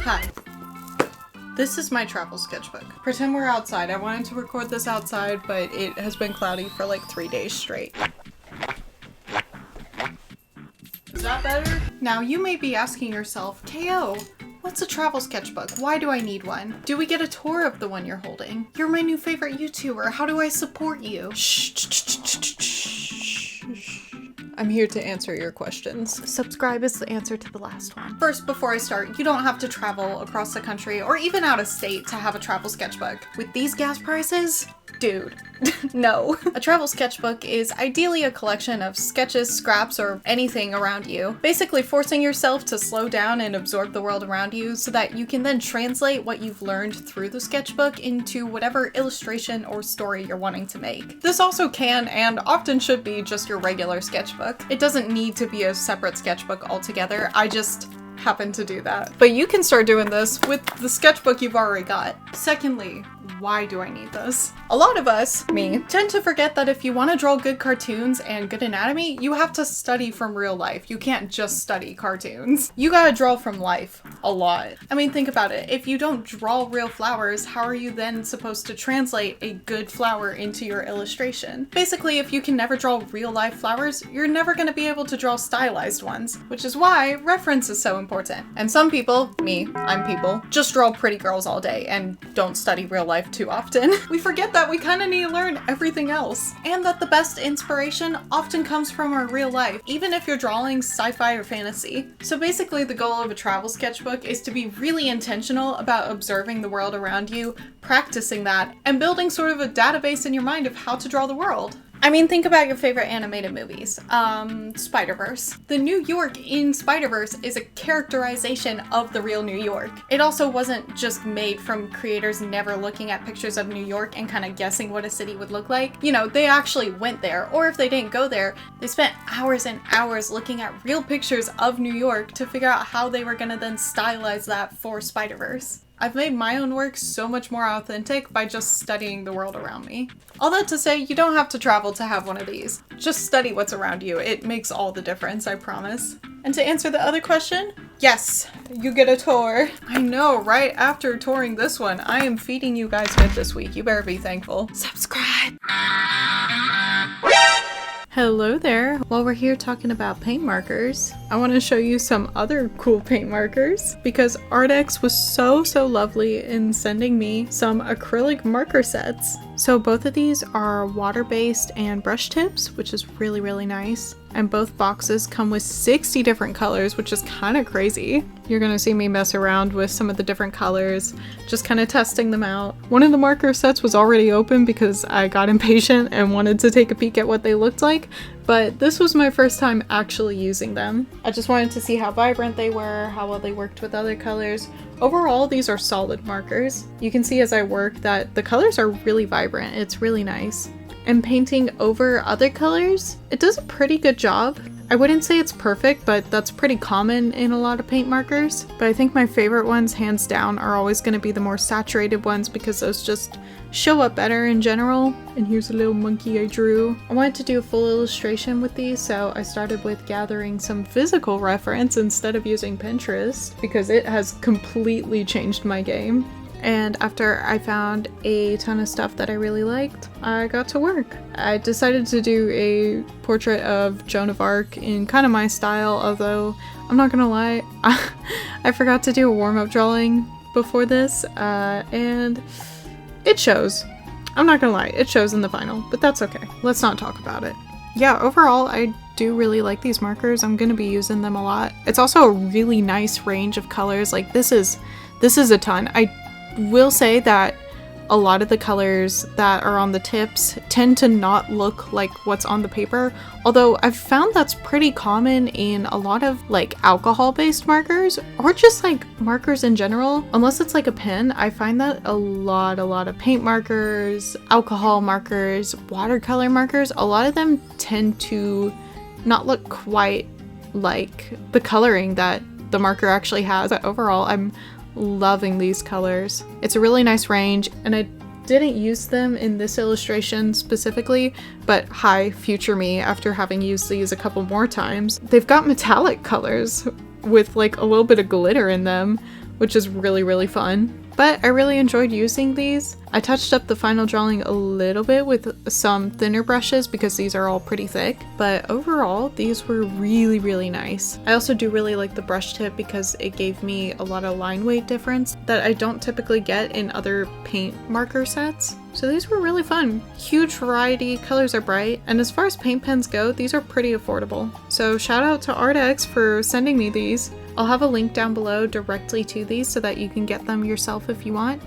Hi. This is my travel sketchbook. Pretend we're outside. I wanted to record this outside, but it has been cloudy for like 3 days straight. Is that better? Now you may be asking yourself, KO, what's a travel sketchbook? Why do I need one? Do we get a tour of the one you're holding? You're my new favorite YouTuber. How do I support you? I'm here to answer your questions. Subscribe is the answer to the last one. First, before I start, you don't have to travel across the country or even out of state to have a travel sketchbook. With these gas prices, dude, no. A travel sketchbook is ideally a collection of sketches, scraps, or anything around you, basically forcing yourself to slow down and absorb the world around you so that you can then translate what you've learned through the sketchbook into whatever illustration or story you're wanting to make. This also can and often should be just your regular sketchbook. It doesn't need to be a separate sketchbook altogether. I just happen to do that. But you can start doing this with the sketchbook you've already got. Secondly, why do I need this? A lot of us, me, tend to forget that if you want to draw good cartoons and good anatomy, you have to study from real life. You can't just study cartoons. You gotta draw from life a lot. I mean, think about it. If you don't draw real flowers, how are you then supposed to translate a good flower into your illustration? Basically, if you can never draw real life flowers, you're never gonna be able to draw stylized ones, which is why reference is so important. And some people, me, I'm people, just draw pretty girls all day and don't study real life too often. We forget that we kind of need to learn everything else, and that the best inspiration often comes from our real life, even if you're drawing sci-fi or fantasy. So basically the goal of a travel sketchbook is to be really intentional about observing the world around you, practicing that, and building sort of a database in your mind of how to draw the world. I mean, think about your favorite animated movies. Spider-Verse. The New York in Spider-Verse is a characterization of the real New York. It also wasn't just made from creators never looking at pictures of New York and kind of guessing what a city would look like. You know, they actually went there, or if they didn't go there, they spent hours and hours looking at real pictures of New York to figure out how they were gonna then stylize that for Spider-Verse. I've made my own work so much more authentic by just studying the world around me. All that to say, you don't have to travel to have one of these. Just study what's around you. It makes all the difference, I promise. And to answer the other question, yes, you get a tour. I know, right after touring this one, I am feeding you guys good this week. You better be thankful. Subscribe. Hello there. While we're here talking about paint markers, I want to show you some other cool paint markers because Artex was so lovely in sending me some acrylic marker sets. So both of these are water-based and brush tips, which is really nice. And both boxes come with 60 different colors, which is kind of crazy. You're gonna see me mess around with some of the different colors, just kind of testing them out. One of the marker sets was already open because I got impatient and wanted to take a peek at what they looked like, but this was my first time actually using them. I just wanted to see how vibrant they were, how well they worked with other colors. Overall, these are solid markers. You can see as I work that the colors are really vibrant. It's really nice. And painting over other colors, it does a pretty good job. I wouldn't say it's perfect, but that's pretty common in a lot of paint markers. But I think my favorite ones, hands down, are always going to be the more saturated ones because those just show up better in general. And here's a little monkey I drew. I wanted to do a full illustration with these, so I started with gathering some physical reference instead of using Pinterest because it has completely changed my game. And after I found a ton of stuff that I really liked, I got to work. I decided to do a portrait of Joan of Arc in kind of my style, although I'm not gonna lie, I forgot to do a warm-up drawing before this, and it shows. I'm not gonna lie, it shows in the final, but that's okay. Let's not talk about it. Yeah, overall, I do really like these markers. I'm gonna be using them a lot. It's also a really nice range of colors. Like this is a ton. I will say that a lot of the colors that are on the tips tend to not look like what's on the paper, although I've found that's pretty common in a lot of like alcohol-based markers or just like markers in general. Unless it's like a pen, I find that a lot of paint markers, alcohol markers, watercolor markers, a lot of them tend to not look quite like the coloring that the marker actually has. But overall, I'm loving these colors. It's a really nice range, and I didn't use them in this illustration specifically, but hi, future me, after having used these a couple more times. They've got metallic colors with like a little bit of glitter in them, which is really, really fun. But I really enjoyed using these. I touched up the final drawing a little bit with some thinner brushes because these are all pretty thick, but overall these were really, really nice. I also do really like the brush tip because it gave me a lot of line weight difference that I don't typically get in other paint marker sets. So these were really fun. Huge variety, colors are bright, and as far as paint pens go, these are pretty affordable. So shout out to ArtX for sending me these. I'll have a link down below directly to these so that you can get them yourself if you want.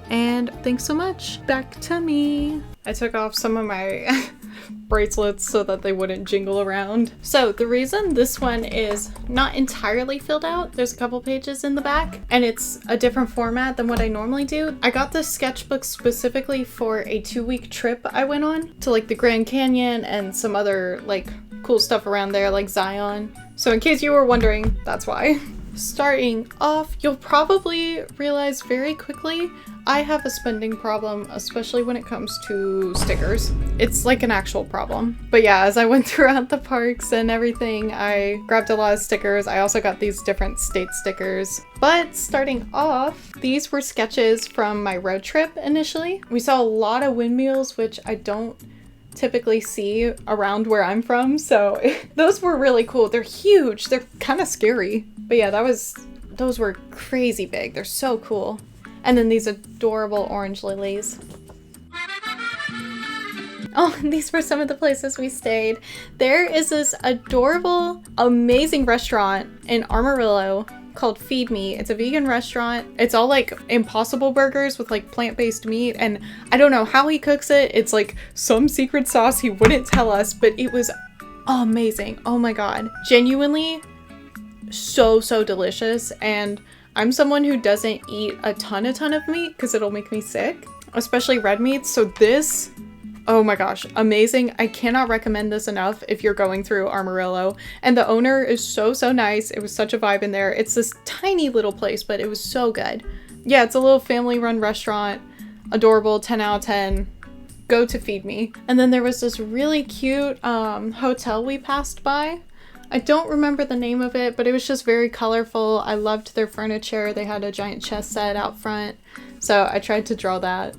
And thanks so much. Back to me. I took off some of my bracelets so that they wouldn't jingle around. So the reason this one is not entirely filled out, there's a couple pages in the back, and it's a different format than what I normally do. I got this sketchbook specifically for a 2-week trip I went on to like the Grand Canyon and some other like cool stuff around there like Zion. So in case you were wondering, that's why. Starting off, you'll probably realize very quickly I have a spending problem, especially when it comes to stickers. It's like an actual problem. But yeah, as I went throughout the parks and everything, I grabbed a lot of stickers. I also got these different state stickers. But starting off, these were sketches from my road trip initially. We saw a lot of windmills, which I don't typically see around where I'm from, so those were really cool. They're huge, they're kind of scary. But yeah, those were crazy big. They're so cool. And then these adorable orange lilies. Oh, and these were some of the places we stayed. There is this adorable, amazing restaurant in Amarillo called Feed Me. It's a vegan restaurant. It's all like Impossible burgers with like plant-based meat, and I don't know how he cooks it. It's like some secret sauce he wouldn't tell us, but it was amazing. Oh my god. Genuinely so delicious. And I'm someone who doesn't eat a ton of meat because it'll make me sick, especially red meats. So this, oh my gosh, amazing. I cannot recommend this enough if you're going through Amarillo. And the owner is so nice. It was such a vibe in there. It's this tiny little place, but it was so good. Yeah, it's a little family-run restaurant. Adorable, 10 out of 10. Go to Feed Me. And then there was this really cute hotel we passed by. I don't remember the name of it, but it was just very colorful. I loved their furniture. They had a giant chess set out front. So I tried to draw that.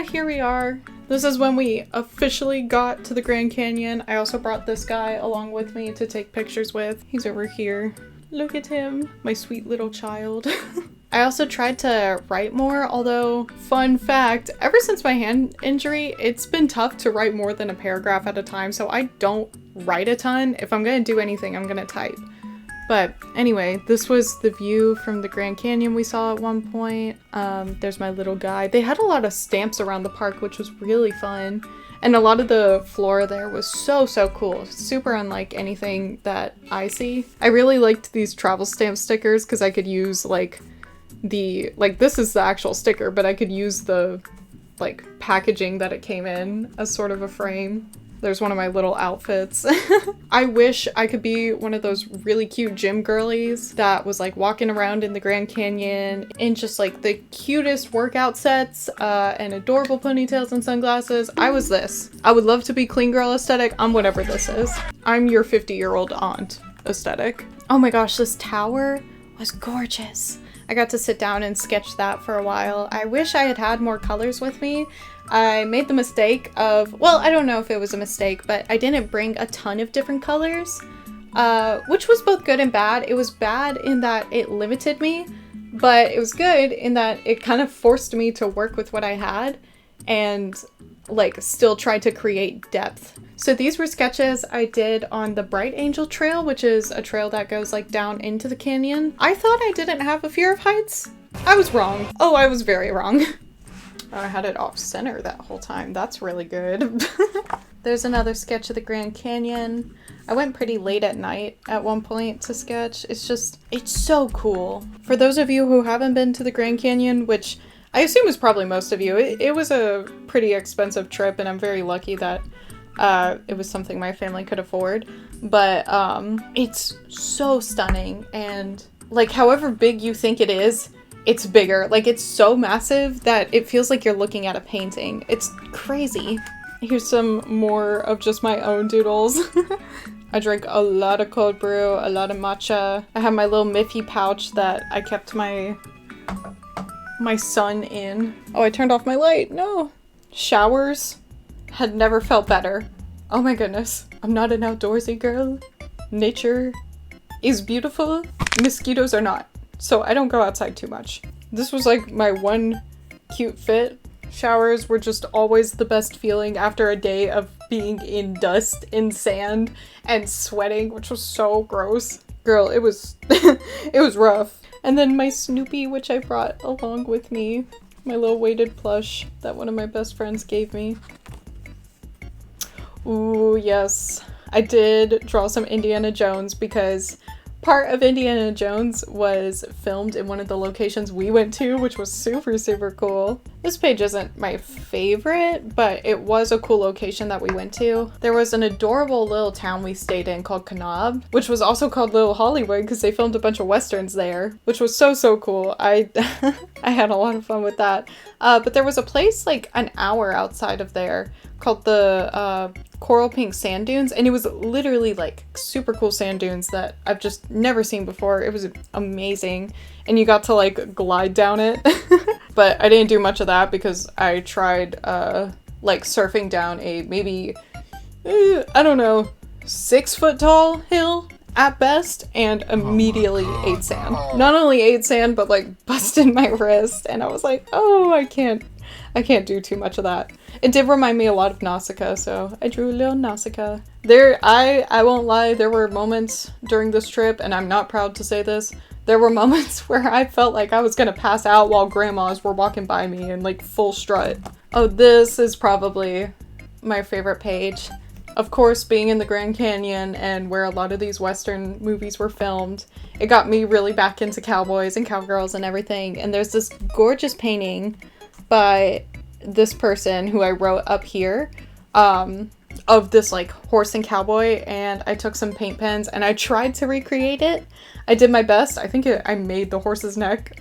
Here we are. This is when we officially got to the Grand Canyon. I also brought this guy along with me to take pictures with. He's over here. Look at him, my sweet little child. I also tried to write more, although, fun fact, ever since my hand injury, it's been tough to write more than a paragraph at a time, so I don't write a ton. If I'm gonna do anything, I'm gonna type. But anyway, this was the view from the Grand Canyon we saw at one point. There's my little guy. They had a lot of stamps around the park, which was really fun. And a lot of the flora there was so cool. Super unlike anything that I see. I really liked these travel stamp stickers because I could use like this is the actual sticker, but I could use the like packaging that it came in as sort of a frame. There's one of my little outfits. I wish I could be one of those really cute gym girlies that was like walking around in the Grand Canyon in just like the cutest workout sets and adorable ponytails and sunglasses. I was this. I would love to be clean girl aesthetic. I'm whatever this is. I'm your 50-year-old aunt aesthetic. Oh my gosh, this tower was gorgeous. I got to sit down and sketch that for a while. I wish I had had more colors with me. I made the mistake of, well, I don't know if it was a mistake, but I didn't bring a ton of different colors, which was both good and bad. It was bad in that it limited me, but it was good in that it kind of forced me to work with what I had and like still try to create depth. So these were sketches I did on the Bright Angel Trail, which is a trail that goes like down into the canyon. I thought I didn't have a fear of heights. I was wrong. Oh, I was very wrong. I had it off center that whole time. That's really good. There's another sketch of the Grand Canyon. I went pretty late at night at one point to sketch. It's so cool. For those of you who haven't been to the Grand Canyon, which I assume is probably most of you, it was a pretty expensive trip, and I'm very lucky that it was something my family could afford. But it's so stunning, and like however big you think it is, it's bigger. Like it's so massive that it feels like you're looking at a painting. It's crazy. Here's some more of just my own doodles. I drank a lot of cold brew, a lot of matcha. I have my little Miffy pouch that I kept my my sun in. Oh, I turned off my light. No. Showers had never felt better. Oh my goodness. I'm not an outdoorsy girl. Nature is beautiful. Mosquitoes are not. So I don't go outside too much. This was like my one cute fit. Showers were just always the best feeling after a day of being in dust, in sand, and sweating, which was so gross. Girl, it was it was rough. And then my Snoopy, which I brought along with me. My little weighted plush that one of my best friends gave me. Ooh, yes. I did draw some Indiana Jones because part of Indiana Jones was filmed in one of the locations we went to, which was super, super cool. This page isn't my favorite, but it was a cool location that we went to. There was an adorable little town we stayed in called Kanab, which was also called Little Hollywood because they filmed a bunch of westerns there, which was so, so cool. I had a lot of fun with that. But there was a place like an hour outside of there called the Coral Pink Sand Dunes, and it was literally like super cool sand dunes that I've just never seen before. It was amazing, and you got to like glide down it. But I didn't do much of that because I tried like surfing down a maybe I don't know, 6 foot tall hill at best, and immediately ate sand. Not only ate sand, but like busted my wrist, and I was like, oh, I can't do too much of that. It did remind me a lot of Nausicaa, so I drew a little Nausicaa. I won't lie, there were moments during this trip, and I'm not proud to say this, there were moments where I felt like I was gonna pass out while grandmas were walking by me in like full strut. Oh, this is probably my favorite page. Of course, being in the Grand Canyon and where a lot of these Western movies were filmed, it got me really back into cowboys and cowgirls and everything, and there's this gorgeous painting by this person who I wrote up here of this like horse and cowboy, and I took some paint pens and I tried to recreate it. I did my best. I think I made the horse's neck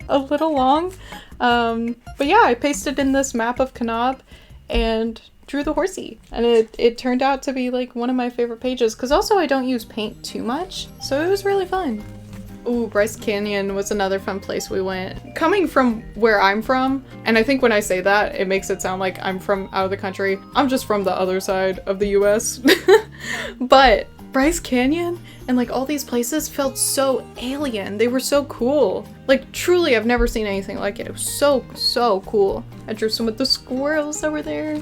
a little long, but yeah, I pasted in this map of Kanab and drew the horsey, and it turned out to be like one of my favorite pages because also I don't use paint too much, so it was really fun. Ooh, Bryce Canyon was another fun place we went. Coming from where I'm from, and I think when I say that, it makes it sound like I'm from out of the country. I'm just from the other side of the US. But Bryce Canyon and like all these places felt so alien. They were so cool. Like truly, I've never seen anything like it. It was so, so cool. I drew some of the squirrels that were there.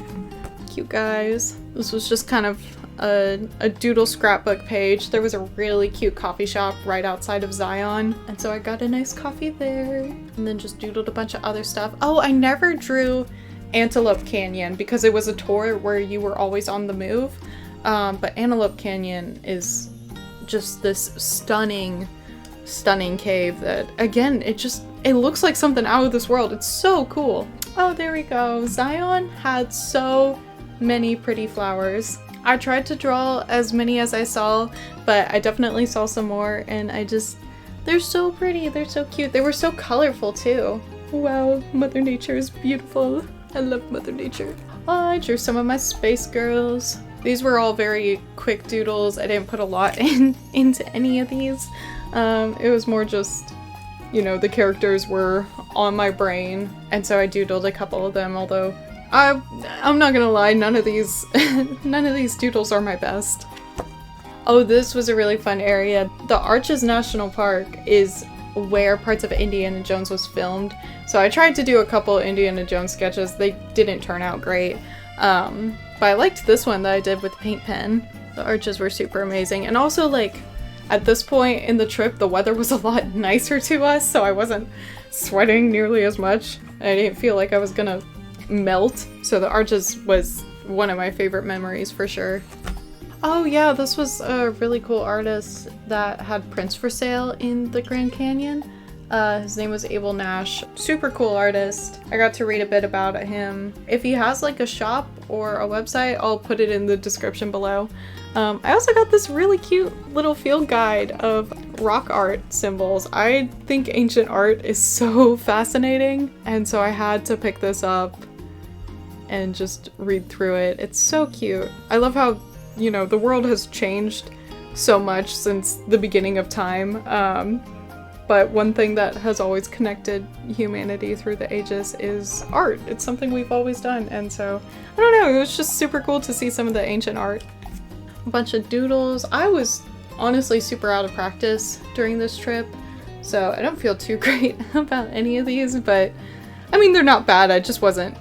Cute guys. This was just kind of a doodle scrapbook page. There was a really cute coffee shop right outside of Zion, and so I got a nice coffee there, and then just doodled a bunch of other stuff. Oh, I never drew Antelope Canyon because it was a tour where you were always on the move, but Antelope Canyon is just this stunning cave that, again, it looks like something out of this world. It's so cool. Oh, there we go. Zion had so many pretty flowers. I tried to draw as many as I saw, but I definitely saw some more, and they're so pretty, they're so cute, they were so colorful too. Wow, Mother Nature is beautiful. I love Mother Nature. Oh, I drew some of my space girls. These were all very quick doodles. I didn't put a lot into any of these. It was more just, you know, the characters were on my brain, and so I doodled a couple of them, although I'm not gonna lie, none of these doodles are my best. Oh, this was a really fun area. The Arches National Park is where parts of Indiana Jones was filmed, so I tried to do a couple Indiana Jones sketches. They didn't turn out great, but I liked this one that I did with the paint pen. The arches were super amazing, and also like at this point in the trip the weather was a lot nicer to us, so I wasn't sweating nearly as much. I didn't feel like I was gonna melt, so the arches was one of my favorite memories for sure. Oh yeah, this was a really cool artist that had prints for sale in the Grand Canyon. His name was Abel Nash. Super cool artist. I got to read a bit about him. If he has like a shop or a website, I'll put it in the description below. I also got this really cute little field guide of rock art symbols. I think ancient art is so fascinating, and so I had to pick this up and just read through it. It's so cute. I love how, you know, the world has changed so much since the beginning of time. but one thing that has always connected humanity through the ages is art. It's something we've always done, and so, I don't know, it was just super cool to see some of the ancient art. A bunch of doodles. I was honestly super out of practice during this trip, so I don't feel too great about any of these, but I mean, they're not bad, I just wasn't.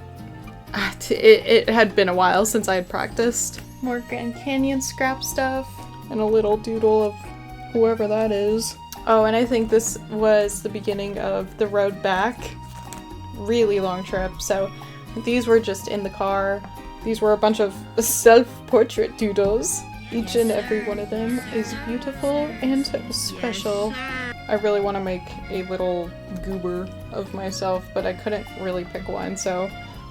It had been a while since I had practiced. More Grand Canyon scrap stuff, and a little doodle of whoever that is. Oh, and I think this was the beginning of the road back. Really long trip, so these were just in the car. These were a bunch of self-portrait doodles. Each and every one of them is beautiful and special. I really want to make a little goober of myself, but I couldn't really pick one, so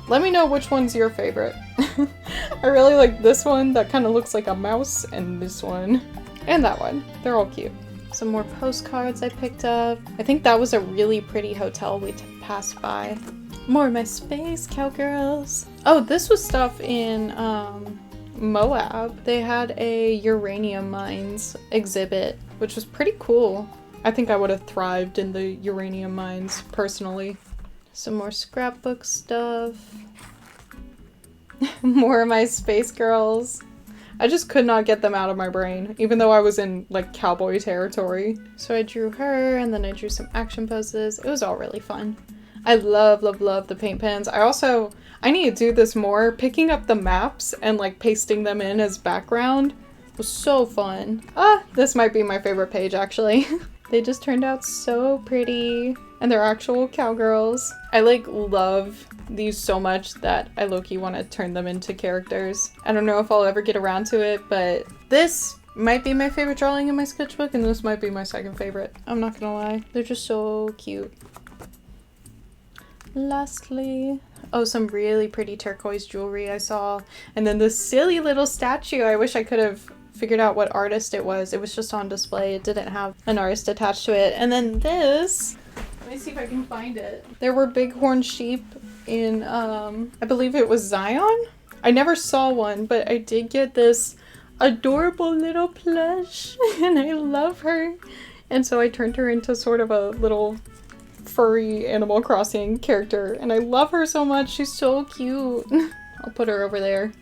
let me know which one's your favorite. I really like this one that kind of looks like a mouse, and this one, and that one. They're all cute. Some more postcards I picked up. I think that was a really pretty hotel we passed by. More of my space cowgirls. Oh, this was stuff in Moab. They had a uranium mines exhibit, which was pretty cool. I think I would have thrived in the uranium mines, personally. Some more scrapbook stuff. More of my space girls. I just could not get them out of my brain, even though I was in, like, cowboy territory. So I drew her, and then I drew some action poses. It was all really fun. I love, love, love the paint pens. I need to do this more. Picking up the maps and, like, pasting them in as background was so fun. This might be my favorite page, actually. They just turned out so pretty. And they're actual cowgirls. I, like, love these so much that I low-key want to turn them into characters. I don't know if I'll ever get around to it, but this might be my favorite drawing in my sketchbook, and this might be my second favorite. I'm not gonna lie. They're just so cute. Lastly, oh, some really pretty turquoise jewelry I saw. And then this silly little statue. I wish I could have figured out what artist it was. It was just on display. It didn't have an artist attached to it. And then this, let me see if I can find it. There were bighorn sheep in, I believe it was Zion? I never saw one, but I did get this adorable little plush, and I love her. And so I turned her into sort of a little furry Animal Crossing character, and I love her so much. She's so cute. I'll put her over there.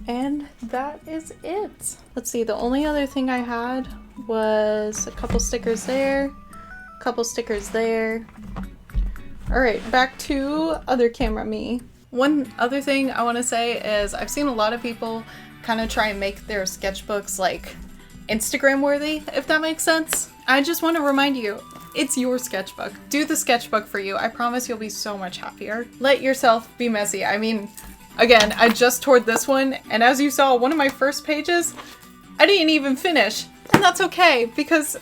And that is it. Let's see, the only other thing I had was a couple stickers there, a couple stickers there. Alright, back to other camera me. One other thing I want to say is I've seen a lot of people kind of try and make their sketchbooks like Instagram worthy, if that makes sense. I just want to remind you, it's your sketchbook. Do the sketchbook for you. I promise you'll be so much happier. Let yourself be messy. I mean, again, I just toured this one, and as you saw, one of my first pages, I didn't even finish. And that's okay, because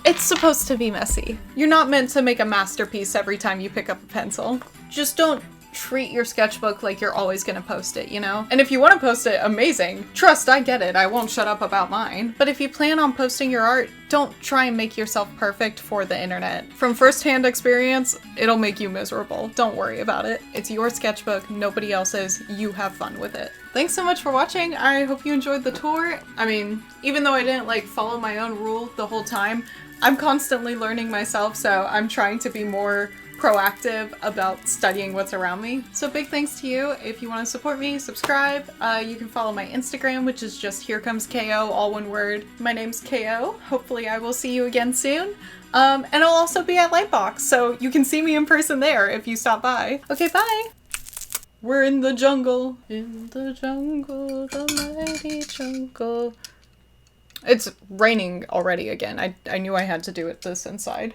it's supposed to be messy. You're not meant to make a masterpiece every time you pick up a pencil. Just don't treat your sketchbook like you're always gonna post it, you know? And if you want to post it, amazing. Trust, I get it. I won't shut up about mine. But if you plan on posting your art, don't try and make yourself perfect for the internet. From first-hand experience, it'll make you miserable. Don't worry about it. It's your sketchbook, nobody else's. You have fun with it. Thanks so much for watching. I hope you enjoyed the tour. I mean, even though I didn't like follow my own rule the whole time, I'm constantly learning myself, so I'm trying to be more proactive about studying what's around me. So big thanks to you. If you want to support me, subscribe. You can follow my Instagram, which is just Here Comes KO, all one word. My name's KO. Hopefully I will see you again soon. And I'll also be at Lightbox, so you can see me in person there if you stop by. Okay, bye! We're in the jungle. In the jungle, the mighty jungle. It's raining already again. I knew I had to do it this inside.